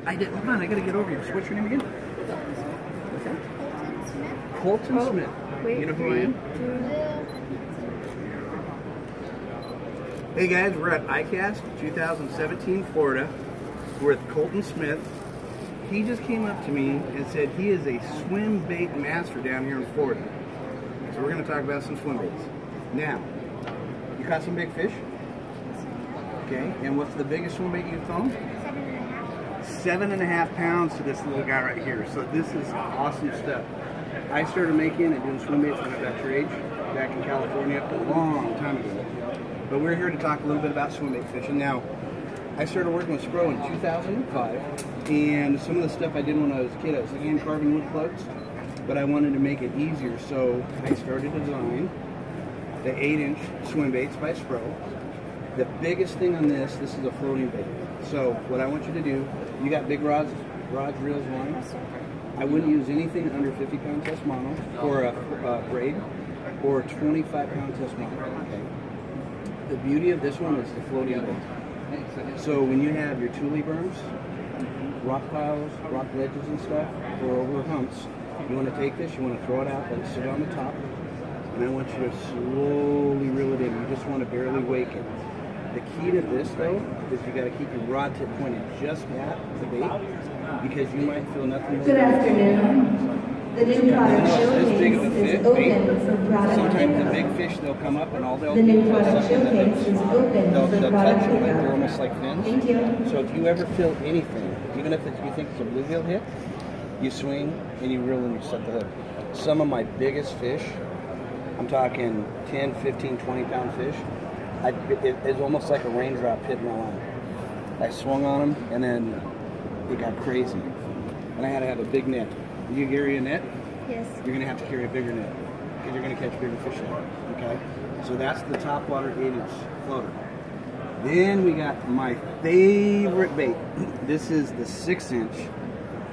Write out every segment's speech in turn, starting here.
I did. Hold on, I gotta get over here. So what's your name again? Okay. Colton Smith. Wait, you know who I am? Hey guys, we're at ICAST 2017 Florida. We're with Colton Smith. He just came up to me and said he is a swim bait master down here in Florida. So we're going to talk about some swim baits. Now, you caught some big fish? Okay, and what's the biggest swim bait you've thrown? 7.5 pounds to this little guy right here. So this is awesome stuff. I started making and doing swim baits when I was at your age, back in California, a long time ago. But we're here to talk a little bit about swim bait fishing. Now, I started working with Spro in 2005, and some of the stuff I did when I was a kid, I was hand carving wood floats, but I wanted to make it easier, so I started to design the 8-inch swim baits by Spro. The biggest thing on this is a floating bait. So what I want you to do, you got big rods, reels, lines. I wouldn't use anything under 50-pound test mono, or a braid, or 25-pound test mono. Okay. The beauty of this one is the floating bait. So when you have your tule berms, rock piles, rock ledges and stuff, or over humps, you want to take this, you want to throw it out, let it sit on the top, and I want you to slowly reel it in. You just want to barely wake it. The key to this, though, is you got to keep your rod tip pointed just at the bait, because you might feel nothing more. Good afternoon. The new product showcase is open for product Sometimes the pickup. big fish, they'll come up and all they'll The do new is product suck in the showcase hooks. is open They'll for touch product them like they're pickup. almost like fins. Thank you. So if you ever feel anything, even if you think it's a bluegill hit, you swing and you reel and you set the hook. Some of my biggest fish, I'm talking 10, 15, 20-pound fish, it's almost like a raindrop hitting my line. I swung on them and then it got crazy. And I had to have a big net. You carry a net? Yes. You're going to have to carry a bigger net because you're going to catch bigger fish in it. Okay? So that's the top water 8-inch floater. Then we got my favorite bait. This is the 6-inch,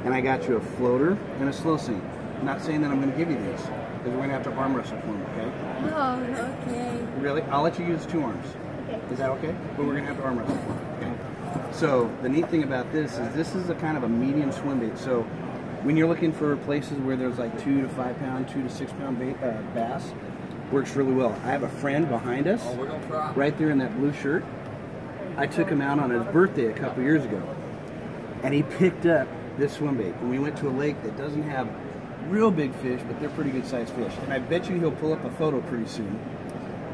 and I got you a floater and a slow sink. I'm not saying that I'm going to give you these because we're going to have to arm wrestle for them, okay? Oh, okay. Really? I'll let you use 2 arms. Okay. Is that okay? But we're going to have to arm wrestle for them, okay? So the neat thing about this is a kind of a medium swim bait. So when you're looking for places where there's like 2 to 5 pound, 2 to 6 pound bass, works really well. I have a friend behind us, right there in that blue shirt. I took him out on his birthday a couple years ago, and he picked up this swim bait. And we went to a lake that doesn't have real big fish, but they're pretty good sized fish. And I bet you he'll pull up a photo pretty soon.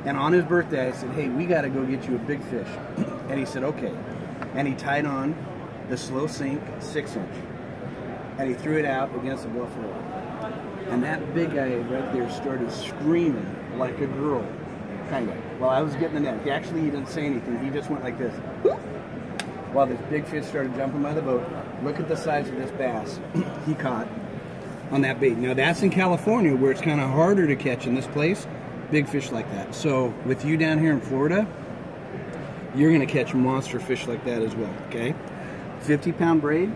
And on his birthday, I said, hey, we got to go get you a big fish. And he said, okay. And he tied on the slow sink 6-inch. And he threw it out against the buffalo. And that big guy right there started screaming like a girl, kind of, while I was getting the net. He didn't say anything. He just went like this. While this big fish started jumping by the boat. Look at the size of this bass he caught on that bait. Now that's in California where it's kind of harder to catch in this place, big fish like that. So with you down here in Florida, you're going to catch monster fish like that as well, okay? 50-pound braid,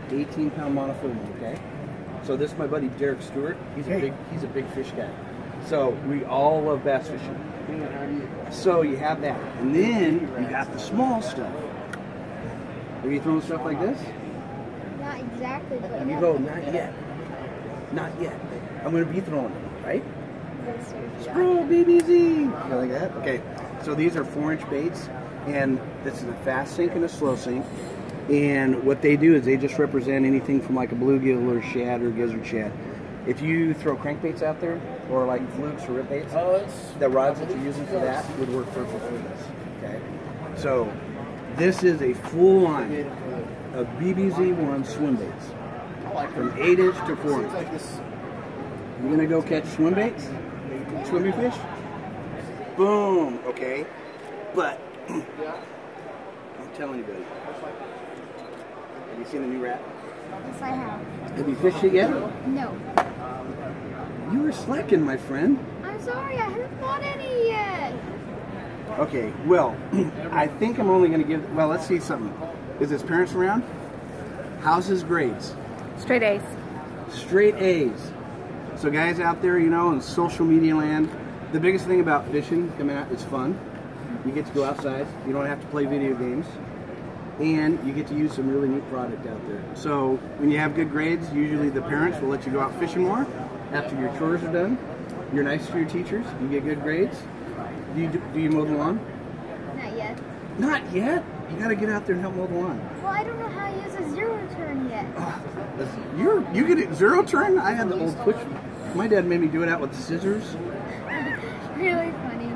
18-pound monofilament, okay? So this is my buddy Derek Stewart. He's a big fish guy. So we all love bass fishing. So you have that. And then you got the small stuff. Are you throwing stuff like this? Not exactly, but You go, not yet. Not yet. I'm going to be throwing them, right? yes, sir. Spro, BBZ. You like that? Okay. So these are 4-inch baits, and this is a fast sink and a slow sink. And what they do is they just represent anything from like a bluegill or shad or gizzard shad. If you throw crankbaits out there, or like flukes or rip baits, the rods that you're using for that would work perfect for this. Okay. So this is a full line of BBZ1 swim baits from 8-inch to 4-inch. You're gonna go catch swim baits, swimming fish. Boom. Okay. But don't tell anybody. Have you seen the new rat? Yes, I have. Have you fished it yet? No. You were slacking, my friend. I'm sorry, I haven't bought any yet. Okay, well, I think I'm only going to give, well, let's see something. Is his parents around? How's his grades? Straight A's. Straight A's. So guys out there, you know, in social media land, the biggest thing about fishing coming out is fun. You get to go outside. You don't have to play video games. and you get to use some really neat product out there. So when you have good grades, usually the parents will let you go out fishing more after your chores are done. You're nice to your teachers, you get good grades. Do you mow the lawn? Not yet. Not yet? You gotta get out there and help mow the lawn. Well, I don't know how to use a zero turn yet. You get it zero turn? I had the old push. My dad made me do it out with scissors. Really funny.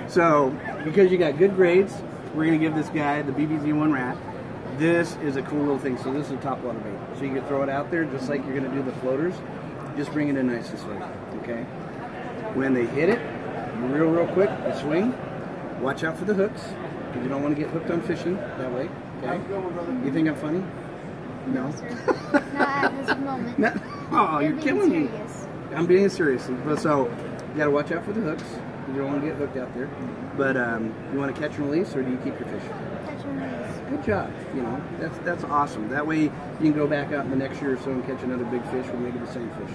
So, because you got good grades, we're going to give this guy the BBZ1 rat. This is a cool little thing. So this is a top water bait. So you can throw it out there just like you're going to do the floaters. Just bring it in nice and slow, okay? When they hit it, real quick, you swing. Watch out for the hooks, because you don't want to get hooked on fishing that way, okay? You think I'm funny? No? Not at this moment. No. Oh, you're killing me. Serious. I'm being serious. But so, you got to watch out for the hooks. You don't want to get hooked out there. But you want to catch and release, or do you keep your fish? Catch and release. Good job. You know, that's awesome. That way you can go back out in the next year or so and catch another big fish, or maybe the same fish.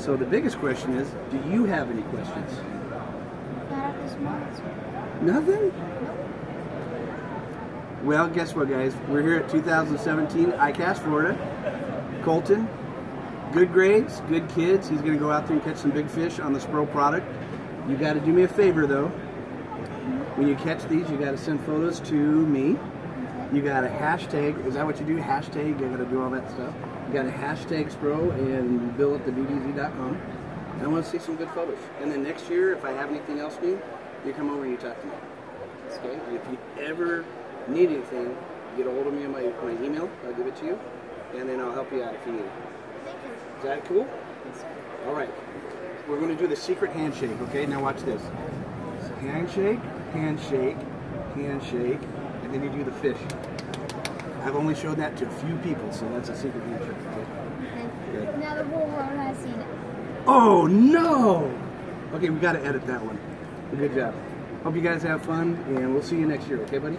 So the biggest question is, do you have any questions? Not at this moment. Nothing? Well, guess what, guys? We're here at 2017 ICAST, Florida. Colton, good grades, good kids. He's going to go out there and catch some big fish on the Spro product. You got to do me a favor, though. When you catch these, you got to send photos to me. You got to hashtag. Is that what you do? Hashtag. You got to do all that stuff. You got to hashtag Spro and Bill at thebdz.com. And I want to see some good photos. And then next year, if I have anything else new, you come over and you talk to me. Okay? And if you ever need anything, get a hold of me on my email. I'll give it to you. And then I'll help you out if you need it. Is that cool? All right. We're going to do the secret handshake, okay? Now watch this. Handshake, handshake, handshake, and then you do the fish. I've only showed that to a few people, so that's a secret handshake, okay? Good. Now the whole world has seen it. Oh, no! Okay, we got to edit that one. Good job. Hope you guys have fun, and we'll see you next year, okay, buddy?